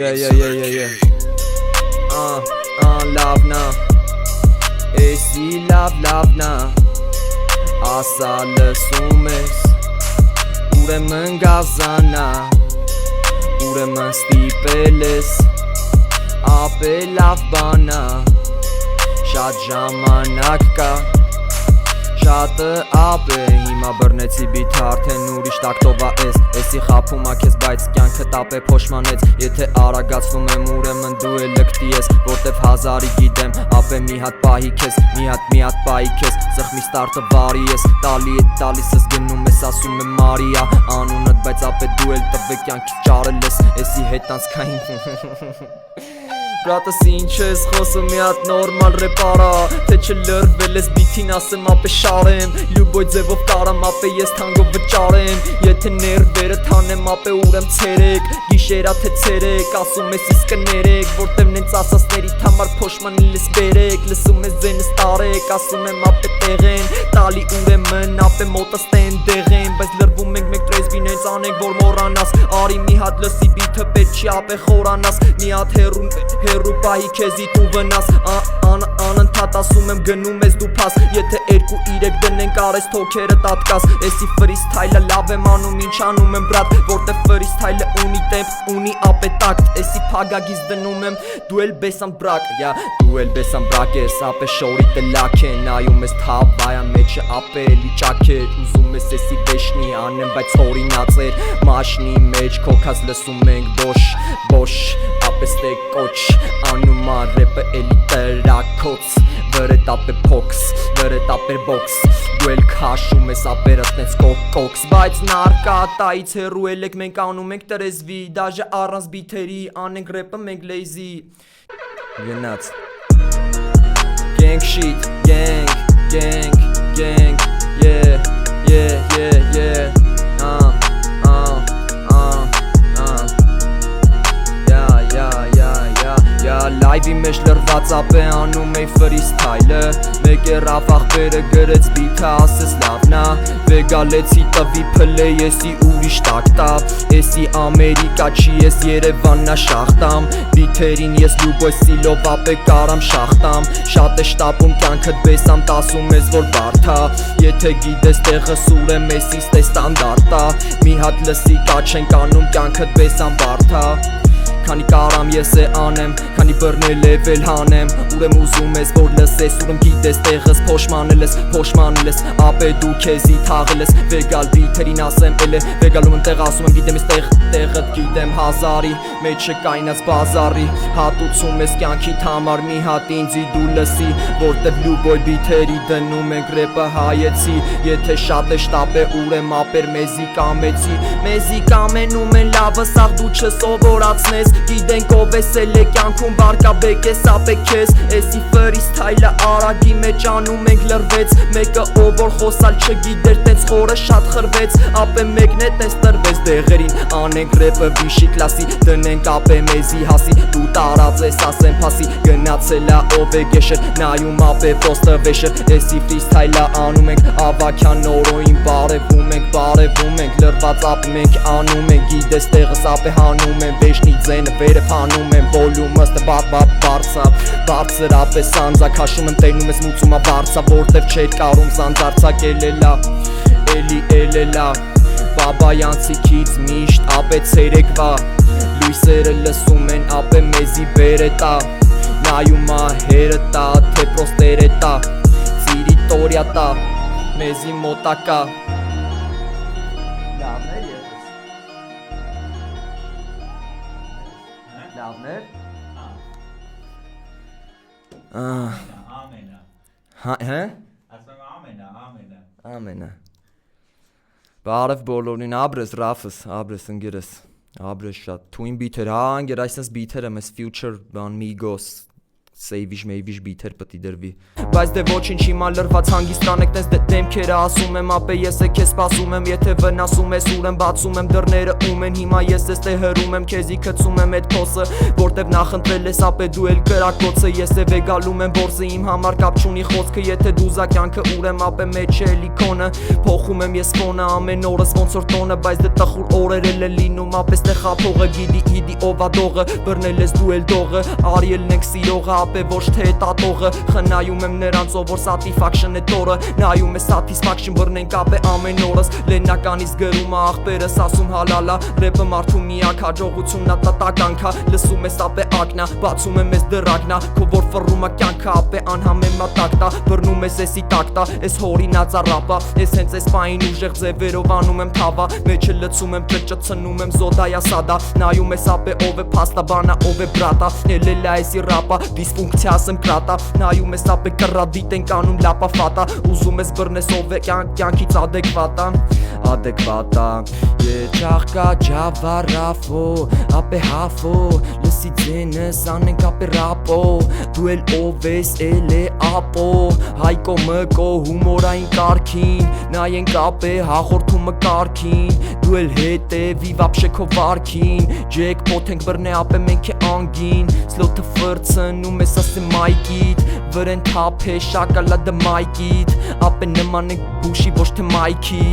Yeah. Love now. AC love now. Asa լսումես Ուրեմն գազանա Ուրեմն ստիպել ես Ապե լավ բանա Շատ ժամանակ կա Շատը ապե Հիմա բռնեցի բիթը արդեն ուրիշ տակտովա ես Էսի խապումա քեզ բայց կյանքը տապե փոշմանեց Եթե արագացնում եմ ուրեմն դու էլ լկտի ես Որտև հազարի գիտեմ ապե մի հատ պահի քեզ Մի հատ պահի քեզ Սխմի ստարտը վարի ես Տալի է տալիսս գնում ես ասում եմ Մարիա Անունդ բայց ապե դու էլ տվե կյանքի ճարել ես Էսի հետ անցքային Բրատս ինչ ես խոսում մի հատ նորմալ ռեպարա Թե չլրվել ես բիթին ասեմ ապե շարեմ Լյուբոյ ձևով կարամ ապե ես թանգով վճարեմ Եթե ներվերը թանեմ ապե ուրեմ ցերեք Գիշերա թե ցերեք ասում ես իսկ կներեք Որտև նենց ասասներիդ համար փոշմանել ես բերեք Լսում ես ձենս տարեք ասում եմ ապե տեղեն Տալի ուրեմն ապե մոտս տենդեղեն Բայց լրվում ենք մեկ տրեզվին հենց անենք որ մորանաս Արի մի հատ լսի բիթը պետք չի ապե խորանաս Մի հատ հերու պահի քեզի դու վնաս Անընդհատ ասում եմ գնում ես դու փաս Եթե 2-3 դնենք արես թոքերը տատկաս Էսի ֆրիստայլը լավ եմ անում ինչ անում եմ բրատ Որտև ֆրիստայլը ունի տեմպ ունի ապե տակտ Էսի փագագից դնում եմ դու էլ բեսան բրակ Դու էլ բեսան բրակ ես ապե շորիտը լակ է Նայում ես թավայա մեջը ապե էլի ճակեր Ուզում ես էսի բեշնի անեմ բայց օրինացեր Մաշնի մեջ քոքած լսում ենք բոշ Ապե ստեկ կոչ Անումա ռեպը էլի տրակոց Վրետ ապե փոքս, վրետ ապե բոքս Դու էլ քաշում ես ապերըտ նենց կոքս Բայց նարկատայից հեռու էլ եք մենք անում ենք տրեզվի Դաժե առանց բիթերի անենք ռեպը մենք լեյզի Գնաց Gang shit, gang Yeah Լայվի մեջ լրված ապե անում էի ֆրիստայլը Մեկ է ռապ աղբերը գրեց բիթը ասես լավնա Վեգալեցի տվի փլե եսի ուրիշ տակտա Էսի Ամերիկա չի ես Երևաննա շախտամ Բիթերին ես լյուբոյ սիլով ապե կարամ շախտամ Շատ է շտապում կյանքդ բեսամ տասում ես որ բարդա Եթե գիտես տեղը սուրեմ էսի ստե ստանդարտա Մի հատ լսի կաչ ենք անում կյանքդ բեսամ բարդա Քանի կարամ ես է անեմ, քանի բռնել է վել հանեմ Ուրեմ ուզում ես որ լսես, ուրեմ գիտես տեղս փոշմանել ես Ապե դու քեզի թաղել ես, վեգալ բիթերին ասեմ էլ է Վեգալում եմ տեղ ասում եմ գիտեմ ես տեղըդ գիտեմ հազարի Մեջը կայնած բազարի, հատուցում ես կյանքիդ համար մի հատ ինձի դու լսի Որտև լյուբոյ բիթերի դնում ենք ռեպը հայեցի Եթե շատ է շտապ է ուրեմ ապեր մեզի կամենում են լավը սաղ դու չսովորացնես Գիտենք ով ես էլ է կյանքում բարկաբեկ ես ապե քեզ Էսի ֆրիստայլը արագի մեջ անում ենք լրվեց Մեկը ով որ խոսալ չգիտեր տենց խորը շատ խրվեց Ապե մեկն է տենց տրվեց դեղերին անենք ռեպը վիշի կլասի Դնենք ապե մեզի հասի դու տարած ես ասեմ փասի Գնացելա ով է գեշր նայում ապե պոստը վեշր Էսի ֆրիստայլը անում ենք ավակյան նորոյին բարևում ենք Լրված ապ մենք անում ենք գիտես տեղս ապե հանում են վեշնի ձենը վերև հանում եմ վոլյումը ստե բարձր ապե սանձա Քաշում եմ տենում ես մուծումա բարձա Որտև չեր կարում սանձարցակ էլելա Բաբայանցիքից միշտ ապե ցերեկվա Լույսերը լսում են ապե մեզի բերետա Նայումա հերետա թե պրոստերետա Ծիրիտորյատա մեզի մոտակա Լավներ Ամենա Բարև բոլորին Աբրես Ռաֆս Աբրես ընգերս Աբրես շատ Թույն բիթեր Անգեր այսպես բիթերը մեզ Future Migos Սեյվիժ մեյվիժ բիթեր պտի դրվի Բայց դե ոչինչ հիմա լրված հանգիստ կանեք տես դեմքերը ասում եմ ապե ես է քեզ սպասում եմ Եթե վնասում ես ուրեմ բացում եմ դռները ում են Հիմա ես ես տե հրում եմ քեզի քցում եմ էդ փոսը Որտեվ նախընտրել ես ապե դու էլ կրակոցը Ես է վեգալում եմ որսը իմ համար կապ չունի խոսքը Եթե դու զա կյանքը ուրեմ ապե մեջ է լիքոնը Փոխում եմ ես ֆոնը ամեն օրս ոնց որ տոնը Բայց դե տխուր օրեր էլ է լինում ապես տե խափողը Գիդի իդի ով ադողը բռնել ես դու էլ դողը Արիելն ենք սիրողը ապե ոչ թե տատողը Խնայում եմ նրանց ով որ satisfaction է տորը Նայում է satisfaction բռնենք ապե ամեն օրս Լեննականից գրում է աղբերս ասում հալալա Ռեպը մարդու միակ հաջողությունն ա տատականքա Լսում ես ապե ակնա բացում եմ ես դրակնա Քո որ ֆռում է կյանքը ապե անհամեմա տակտա Բռնում ես եսի տակտա ես հորինած առապա Ես հենց ես պային ուժեղ ձևերով անում եմ թավա Մեջը լցում եմ ճճցնում եմ զոդայա սադա Նայում ես ապե ով է փաստա բանա ով է բրատա Էլելա եսի ռապա դիսֆունկցիաս եմ կրատա Նայում ես ապե կռադիտ ենք անում լապա ֆատա Ուզում ես բռնես ով է կյանքից adekvata Եջաղկա ջավարաֆո ապե հաֆո Լսի ձենս անենք ապե ռապո Դու էլ ով ես էլ է ապո Հայկո մկո հումորային կարքին Նայենք ապե հաղորդումը կարքին Դու էլ հետևի վապշե քո վարքին Ջեկպոթ ենք բռնե ապե մենք է անգին Սլոթը վրցնում ես ասե մայքիտ Վրեն թափ է շակալա դը մայքիտ Ապե նման ենք բուշի ոչ թե մայքի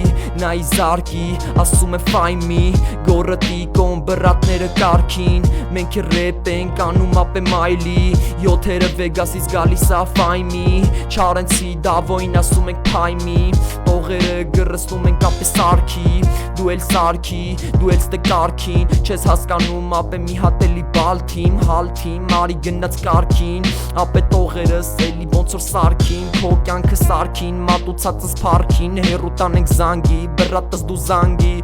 Նայի զարկի ասում է ֆայմի Գորրտի կոն բրատները կարքին Մենք է ռեպ ենք անում ապե մայլի Յոթերը վեգասից գալիս ա ֆայմի Չարենցի դավոին ասում ենք փայմի Տողերը գրստում ենք ապե սարքի Դու էլ սարքի, դու էլ ստե կարքին Չես հասկանում ապե մի հատելի բալթիմ Հալթիմ, արի գնաց կարքին Ապե տողերս էլի ոնց որ սարքին Քո կյանքը սարքին, մատուցածս պարքին Հերու տանենք զանգի, բրատս դու զանգի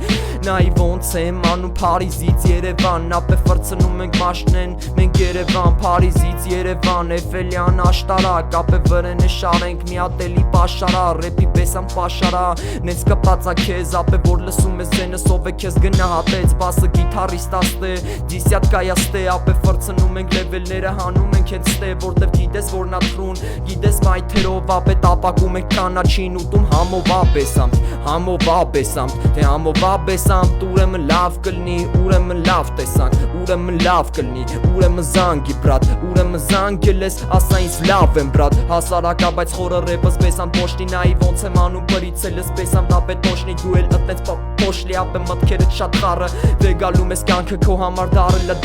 Նայի ոնց եմ անում Փարիզից Երևան Ապե վրցնում ենք մաշնեն մենք Երևան Փարիզից Երևան Էֆելյան աշտարակ Ապե վրենը շարենք մի հատելի պաշարա Ռեպի պես ամ պաշարա Նենց կպածա քեզ ապե որ լսում ես ձենս ով է քեզ գնահատեց Բասը գիթարիստ աստե դիսյատ կայաստե Ապե վրցնում ենք լևելները հանում ենք հենց ստե Որտև գիտես որ նա թրուն գիտես մայթերով ապե տապակում ենք կանաչին ուտում համովա բեսամ Համովա բեսամ թե համովա բեսամ Ուրեմն լավ կլնի ուրեմն լավ տեսանք Ուրեմն լավ կլնի ուրեմն զանգի բրատ Ուրեմն զանգել ես ասա ինձ լավ եմ բրատ Հասարակա բայց խորը ռեպս բեսամ Պոշտի նայի ոնց եմ անում բրիցելս բեսամ Տապե տոշնի դու էլ ըտնեց պոշլի ապե մտքերդ շատ խառը Վեգալում ես կյանքը քո համար դարելը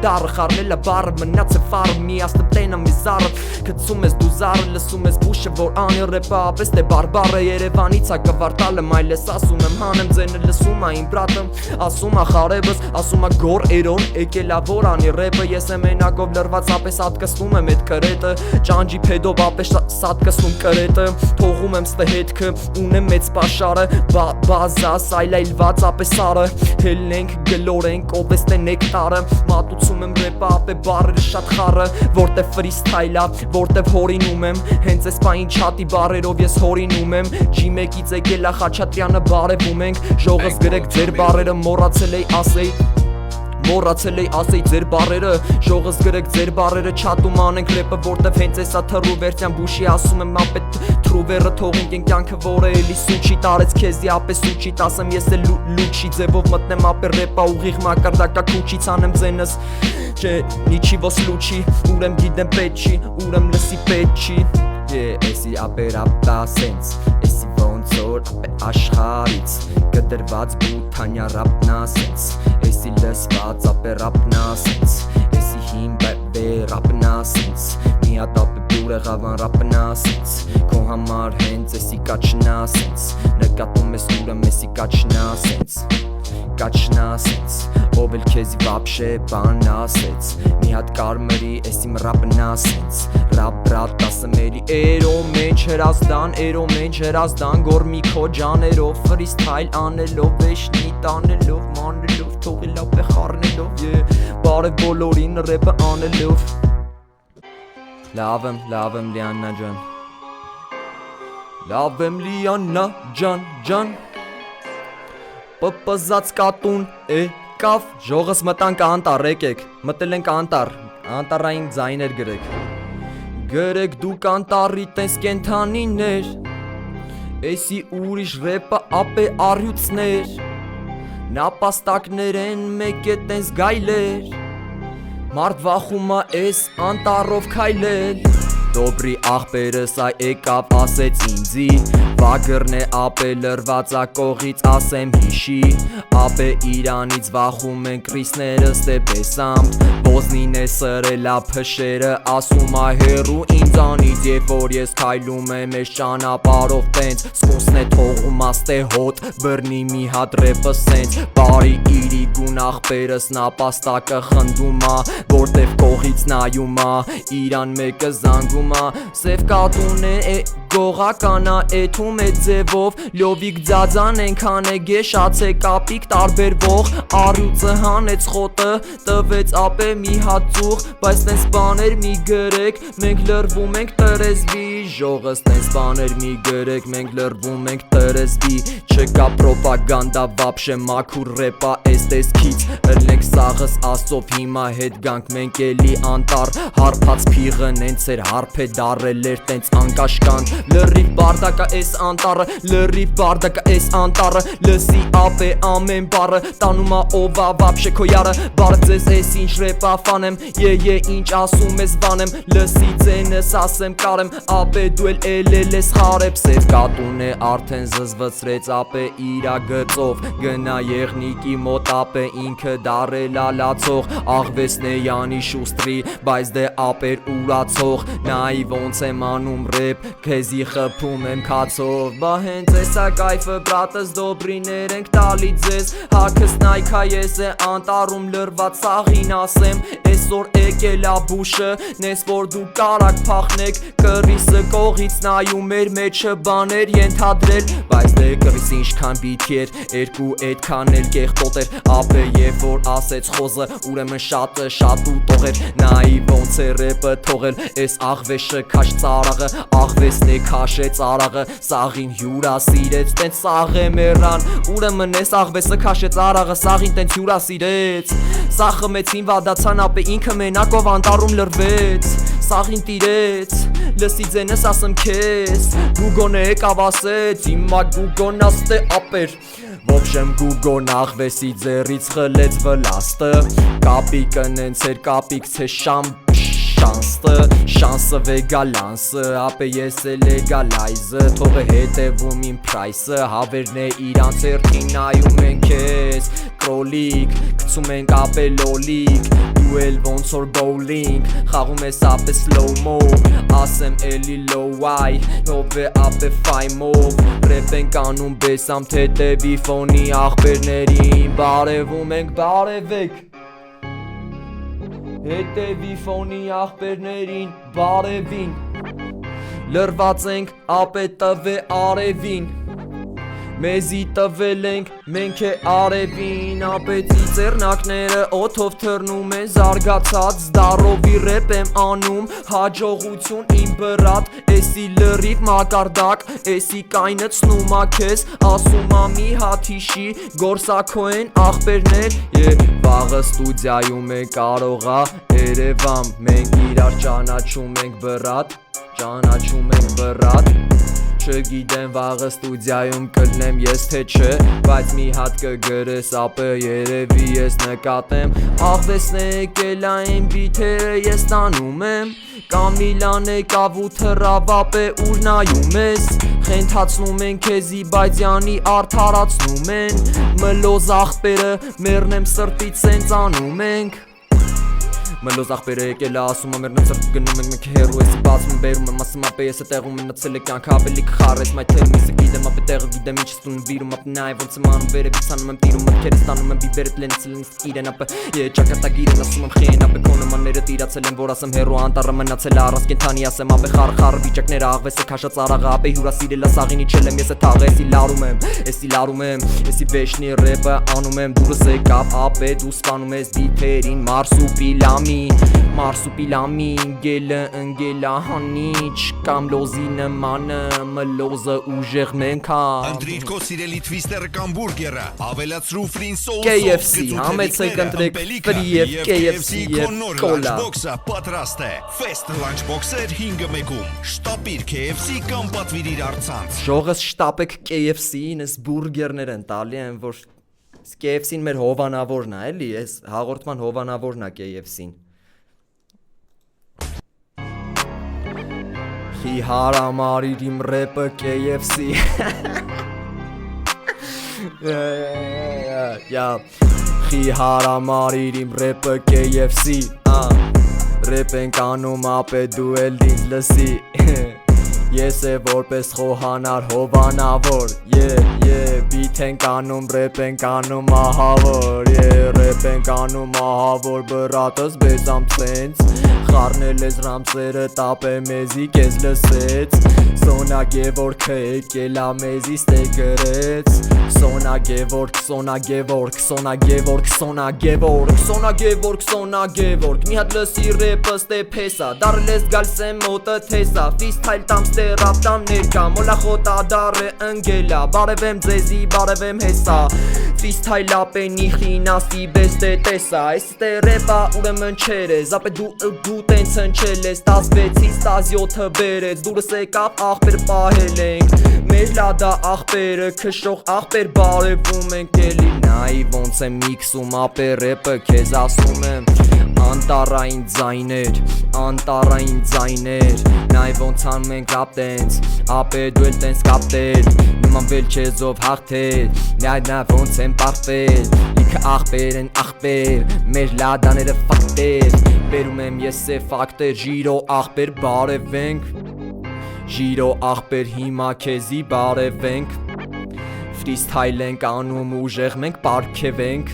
դարը խառնելը բարը մնաց է ֆարը մի աստը տենը մի զարը Կծում ես դու զարը լսում ես բուշը որ անի ռեպը ապես թե բարբարը Երևանից ա կվարտալը մայլ ես ասում եմ հանեմ ձենը լսում ա իմ բրատը Ասում ա խարևս ասում ա գոր էրոն եկելա որ անի ռեպը Ես եմ մենակով լրված ապես ատկստում եմ էդ կրետը Ճանջի փեդով ապես սատկստում կրետը Թողում եմ ստե հետքը ունեմ մեծ պաշարը Բազա սայլայլված ապե սարը Հելնենք գլորենք ով ես տե նեկտարը Մատուցում եմ ռեպը ապե բարերը շատ խառը Որտև ֆրիստայլա որտև հորինում եմ Հենց ես պային չատի բարերով ես հորինում եմ G1-ից եկելա Խաչատրյանը բարևում ենք Ժողս գրեք ձեր բարերը մոռացել էի ասեի Մոռացել էի ասեի ձեր բարերը Ժողս գրեք ձեր բարերը չատում անենք ռեպը Որտև հենց էսա թռու վերցյան բուշի ասում եմ ապե Թրուվերը թողինք են կյանքը որը էլի սուչի Տարեց քեզի ապե սուչի տասեմ ես էլ լուչի Ձևով մտնեմ ապե ռեպա ուղիղ մակարդակա քուչից անեմ ձենս Չէ նիչիվո սլուչի Ուրեմ գիտեմ պետ չի Ուրեմ լսի պետ չի Էսի ապե ռապտա սենց Էսի ոնց որ ապե աշխարից Կդրված բութանյա ռապնա սենց Էսի լսված ապե ռապնա սենց Էսի հին բե ռապնա սենց Մի հատ ապե բուրեղավան ռապնա սենց Քո համար հենց էսի կաչնա սենց Նկատում ես ուրեմ էսի կաչնա սենց Կաչնա սենց Ով էլ քեզի վապշե բան ասեց Մի հատ կարմրի էսի մռապնա սենց Ռապ բրատ ասմերի էրո մենչ հրազդան Գորմի քո ջաներով ֆրիստայլ անելով Վեշնի տանելով մանելով Թողել ապե խառնելով Բարև բոլորին ռեպը անելով Լավ եմ Լիաննա ջան Լավ եմ Լիաննա ջան Պպզած կատուն կավ Ժողս մտանք անտար եկեք Մտել ենք անտար Անտարային ձայներ գրեք Գրեք դուք անտառի տես կենթանիներ, էսի ուրիշ ռեպը ապե առյուծներ, նապաստակներ են մեկ է տես գայլեր, մարդ վախումա էս անտառով քայլել։ Դոբրի աղբերս այ եկավ ասեց ինձի, վագրն է ապե լրվածա կողից ասեմ հիշի, ապե իրանից վախում են կրիսներս դե պեսամտ, ոզնին է սրելա փշերը ասում ա հերու ինձանից, երբ որ ես քայլում եմ ես ճանապարով տենց, սկունսն է թողում աստե հոտ, բռնի մի հատ ռեպը սենց, բարի իրի գուն աղբերս նապաստակը խնդում ա, որտև կողից նայում ա, իրան մեկը զանգում Սև կատուն է գողականա էթում է ձևով, լյովիկ ձածան ենքան է գեշաց է կապիկ տարբերվող, առյուծը հանեց խոտը, տվեց ապե մի հատ ծուղ, բայց տենց բաներ մի գրեք, մենք լրվում ենք տրեզվի, ժողս տենց բաներ մի գրեք, մենք լրվում ենք տրեզվի, չկա պրոպագանդա վապշե մաքուր ռեպա էս տեսքից, ըլենք սաղս աստով հիմա հետ գանք մենք էլի անտար, հարփած փիղը նենց էր հարփ է դարել էր տենց անկաշկան, լրիվ բարդակա էս անտառը, լրիվ բարդակա էս անտառը, լսի ապե ամեն բառը, տանումա ովա վապշե քո յարը, բարդ ձեզ էս ինչ ռեպա ֆանեմ, ինչ ասում ես վանեմ, լսի ձենս ասեմ կարեմ, ապե դու էլ ես խարებ, սև կատուն է արդեն զզվցրեց ապե իրա գծով, գնա եղնիկի մոտ ապե ինքը դարել ալացող, աղվեսն է յանի շուստրի, բայց դե ապեր ուրացող, նայի ոնց եմ անում ռեպ, քեզի խփում եմ քացով, բա հենց էսա կայֆը բրատս դոբրիներ ենք տալի ձեզ, հակս նայքա ես է անտառում լրված սաղին ասեմ, այսօր եկել ա բուշը, նես որ դու կարակ փախնեք, կռիսը կողից նայում էր մեջը բաներ ենթադրել, բայց դե կռիս ինչքան բիթի էր, երկու այդքան էլ կեղտոտ էր, ապե երբ որ ասեց խոզը, ուրեմն շատը շատ ուտող էր, նայի ոնց է ռեպը թողել, էս աղվեշը քաշ ծարաղը, աղվեսն է քաշեց արաղը, սաղին հյուրա սիրեց, տենց սաղ է մեռան, ուրեմն էս աղվեսը քաշեց արաղը, սաղին տենց հյուրա սիրեց, սաղ խմեցին վադացան ապե ինքը մենակով անտառում լրվեց, սաղին տիրեց, լսի ձենս ասեմ քեզ, գուգոն է եկավ ասեց, հիմա գուգոն աստե ապեր, Ոբշեմ գուգոն աղվեսի ձեռից խլեց վլաստը, կապիկը նենց էր կապիկ ցե շանսը վեգալանսը, ապե ես է լեգալայզը, թողը հետևում իմ պրայսը, հավերն է իրանց երթին նայում են քեզ, կրոլիկ, կցում ենք ապե լոլիկ, դու էլ ոնց որ բոուլինգ, խաղում ես ապե սլոումո, ասեմ էլի լոուայ, նով է ապե ֆայմով, ռեպ ենք անում բեսամ թետևի ֆոնի աղբերներին, բարևում ենք բարևեք, հետևի ֆոնի աղբերներին, բարևին, լրված ենք ապե տվե արևին, մեզի տվել ենք մենք է արևին, ապե ծիծեռնակները օդով թռնում են զարգացած, զդարովի ռեպ եմ անում, հաջողություն իմ բրատ, էսի լրիվ մակարդակ, էսի կայնցնում ա քեզ, ասում ա մի հատ հիշի, գործակո են աղբերներ, վաղը ստուդիայում է կարող ա Երևան, մենք իրար ճանաչում ենք բրատ, Չգիտեմ վաղը ստուդիայում կլնեմ ես թե չէ, բայց մի հատ կգրես ապե երևի ես նկատեմ, աղվեսն է եկել այն բիթերը ես տանում եմ, Կամիլան եկավ ու թռավ ապե ուր նայում ես, խենթացնում են քեզի բայց յանի արդարացնում են, մլոզ աղբերը մեռնեմ սրտից սենց անում ենք, Մլոզ աղբերը եկել է ասում ա մերնեմ սրտ գնում ենք մենք հերու էսի բացում բերում եմ ասում ապե ես է տեղում մնացել է կյանքը ավելի կխարես my tell me գիտեմ ապե տեղը գիտեմ ինչ ստուն վիրում ապե նայ ոնց եմ անում վերևից անում եմ տիրում մտքերից տանում եմ բիբերդ լենցել են իրեն ապե ճակատագիրն ասում եմ խեն ապե քո նմանները տիրացել են որ ասեմ հերու անտառը մնացել է առանց կենթանի ասեմ ապե խառ վիճակները աղվեսը քաշած արաղը ապե հյուրա սիրելա սաղին իջել եմ ես է թաղ էսի լարում եմ էսի վեշնի ռեպը անում եմ դուրս եկավ ապե դու սպանում ես դիթերին մարսու պիլամի Մարսուպիլամի ընգելը ընգելա հանիչ կամ լոզի նմանը մլոզը ուժեղ մենքան Ընտրիր քո սիրելի թվիստերը կամ բուրգերը ավելացրու ֆրին սոուսով KFC համեցեք ընտրեք ֆրի եւ KFC եւ կոլա Lunchbox-ը պատրաստ է Fest Lunchbox-եր 5-1-ում Շտապիր KFC կամ պատվիրիր առցանց Ժողս շտապեք KFC-ին ըս բուրգերներ են տալի են որ KFC-ին մեր հովանավորն է էլի այս հաղորդման հովանավորն է KFC-ին Խի հարամարիր իմ ռեպը KFC Խի հարամարիր իմ ռեպը KFC Ռեպ ենք անում ապե դու էլ դինձ լսի Ես է որպես խոհանար հովանավոր Բիթ ենք անում, ռեպ ենք անում ահավոր Ռեպ ենք անում ահավոր բրատս բեզամ ցենց Խառնել ես ռամսերը տապ է մեզի կեզ լսեց Սոնա գևորքը եկելա մեզի ստե գրեց Սոնա գևորք, սոնա գևորք, սոնա գևորք, սոնա գևորք Սոնա գևորք, սոնա գևորք Մի հատ լսի ռեպը ստե փեսա Դարել ես գալ սեմ մոտը թեսա Ֆիստայլ տամ ստե ռապ տամ ներկա Մոլախոտ ադարը ընգելա Բարևեմ ձեզի, բարևեմ հեսա Ֆիստայլ ապենի խինասի բեստե տեսա Այս ստե ռեպա ուրեմն չերես Ապե դու տենց հնչել ես 16-ից 17-ը բերեց Դուրս եկավ աղբեր պահել ենք Մեր լադա աղբերը քշող աղբեր բարևում ենք էլի Նայի ոնց եմ միքսում ապե ռեպը քեզ ասում եմ Անտարային ձայներ, անտարային ձայներ Նայ ոնց անում ենք ռապ տենց, ապե դու էլ տենց կապտել Նման վել չեզով հաղթել, նա ոնց եմ պարվել Լիքը աղբեր են աղբեր, մեր լադաները ֆակտեր Բերում եմ ես է ֆակտեր, ժիրո աղբեր բարևենք Ժիրո աղբեր հիմա քեզի բարևենք Ֆրիստայլ ենք անում ուժեղ մենք պարգևենք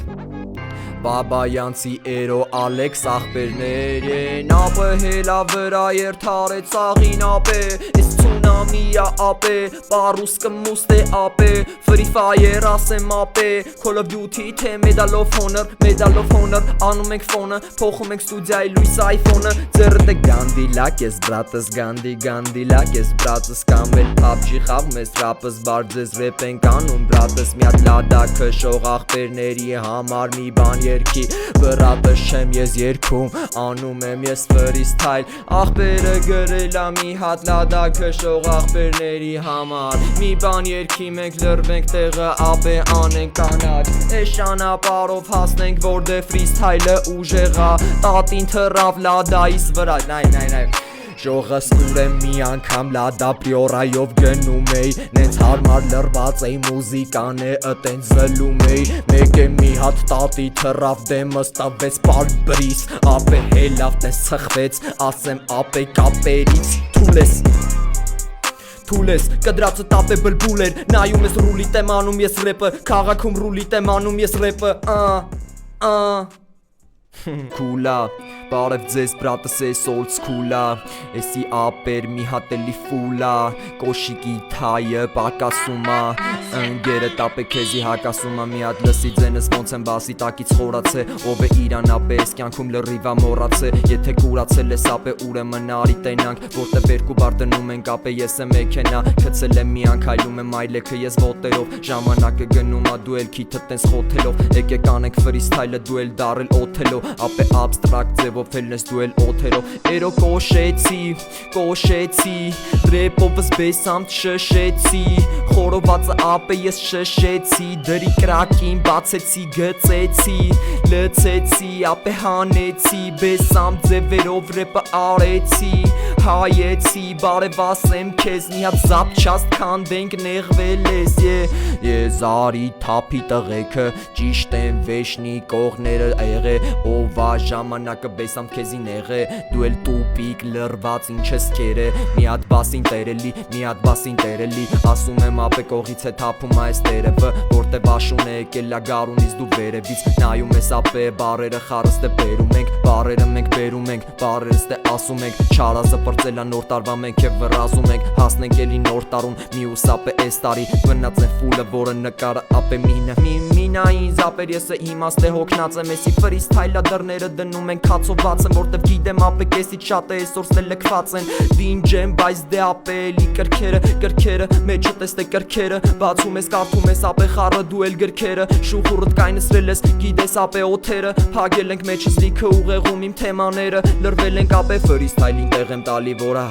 Բաբայանցի էրո Ալեքս աղբերներ են Ապը հելա վրա երթարեց աղին ապե Ես ցունամիա ապե Պարուս կմուստ է ապե Free Fire ասեմ ապե Call of Duty թե Medal of Honor Անում ենք ֆոնը Փոխում ենք ստուդիայի լույս iPhone-ը Ձեռդ է գանդիլակ ես բրատս գանդիլակ ես բրատս Կամ էլ PUBG խաղում ես ռապս բարձես Ռեպ ենք անում բրատս Մի հատ լադա քշող աղբերների համար մի բան երկի Բրատս չեմ ես երգում Անում եմ ես freestyle Աղբերը գրելա մի հատ լադա քշող աղբերների համար Մի բան երկի մենք լրվենք տեղը ապե անենք կանար Էս ճանապարհով հասնենք որտեղ freestyle-ը ուժեղա Տատին թռավ լադայիս վրա Նայ Ժողս ուրեմ մի անգամ լադա պրիորայով գնում էի Նենց հարմար լրված էի մուզիկան է ըտենց զլում էի Մեկ է մի հատ տատի թռավ դեմս տվեց պարբրիս Ապե հելավ տես ծխվեց ասեմ ապե կապերից Թուլես կդրածը տապ է բլբուլ էր Նայում ես ռուլիտ եմ անում ես ռեպը Քաղաքում ռուլիտ եմ անում ես ռեպը Կուլա Բարև ձեզ բրատս ես old school-ա Էսի ապեր մի հատ էլի ֆուլա Կոշիկի թայը պակասումա Ընգերը տապե քեզի հակասումա Մի հատ լսի ձենս ոնց եմ բասի տակից խորացե Ով է իրան ապե ես կյանքում լրիվա մորացե Եթե կուրացել ես ապե ուրեմն արի տենանք Որտե վերկու բար դնում ենք ապե ես եմ մեքենա Քցել եմ մի անքայլում եմ այլեքը ես ոտերով Ժամանակը գնում ա դու էլ քիթը տենց խոթելով Եկեք անենք freestyle-ը դու էլ դարել օթելով Ապե abstract ձևով ելնես դու էլ օթերով Էրո կոշեցի Ռեպովս բեսամ շշեցի Խորովածը ապե ես շշեցի Դրի կրակին բացեցի գծեցի Լցեցի ապե հանեցի Բեսամ ձևերով ռեպը արեցի Հայեցի բարև ասեմ քեզ Մի հատ զապչաստ քանդենք նեղվել ես Ես արի թափի տղեքը Ճիշտ են վեշնի կողները եղե Ովա ժամանակը բեսամ քեզի նեղե Դու էլ տուպիկ լրված ինչ ես կերը Մի հատ բասին տերելի Ասում եմ ապե կողից է թափում այս տերևը Որտե բաշուն է եկել լագարունից դու վերևից Նայում ես ապե բարերը խարստ է բերում ենք Բարերը մենք բերում ենք Բարերս տե ասում ենք Չարազը պրծելա նոր տարվա մենք է վրազում ենք Հասնենք էլի նոր տարուն Մի ուսապ է էս տարի Վնած են ֆուլը որը նկարը ապե մինը նայ ինձ ապեր եսը իմաստ է հոգնած եմ Եսի ֆրիստայլա դռները դնում են քացով բաց եմ Որտև գիտեմ ապե կեսից շատ է այսօր լքված են Դինջ եմ բայց դե ապե էլի կրքերը մեջը տեստե կրքերը Բացում ես կարդում ես ապե խառը դու էլ գրքերը Շուխուրդ կայնսրել ես գիտես ապե օթերը Փագել ենք մեջս լիքը ուղեղում իմ թեմաները Լրվել ենք ապե ֆրիստայլին տեղ եմ տալի որը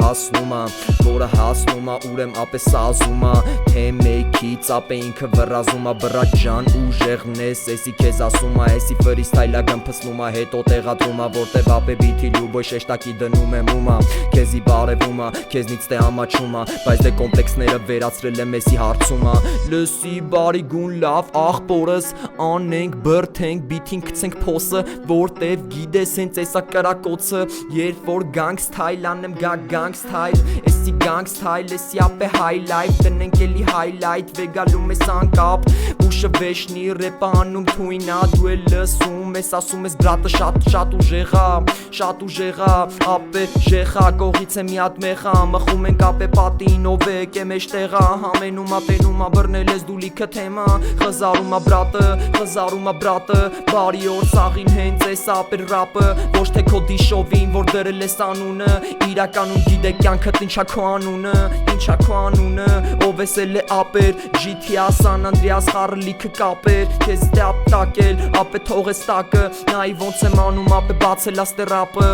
հասնում ա ուրեմ ապե սազում ա Թե մեկից ապե ինքը վռազում ա բրաճ ջան ուժեղն ես Էսի քեզ ասում ա էսի ֆրիստայլա գմփսնում ա հետո տեղադրում ա Որտև ապե բիթի լուբոյ շեշտակի դնում եմ ումա Քեզի բարևում ա քեզնից թե ամաչում ա Բայց դե կոմպլեքսները վերացրել եմ էսի հարցում ա Լսի բարի գուն լավ աղբորս անենք բրթենք բիթին գցենք փոսը Որտև գիտես հենց էսա կրակոցը Երբ որ գանգստայլ անեմ գա գանգստայլ Էսի գանգստայլ էսի ապե հայլայթ Տնենք էլի հայլայթ վեգալում ես անկապ Ուշը վեշնի ռեպա անում թույնա Դու էլ լսում ես ասում ես բրատը շատ ուժեղ ա Ապե ժեխա կողից է մի հատ մեխա Մխում ենք ապե պատին ով է կե մեջ տեղա Համենում ա տենում ա բռնել ես դու լիքը թեմա Խզարում ա բրատը Բարի օր սաղին հենց ես ապեր ռապը Ոչ թե քո դիշովին որ դրել ես անունը Իրականում գիտե կյանքդ ինչա քո անունը Ով ես էլ է ապեր GTA San Andreas խառը լիքը կապեր Քեզ դե ապտակել ապե թող ես տակը Նայի ոնց եմ անում ապե բացել աստե ռապը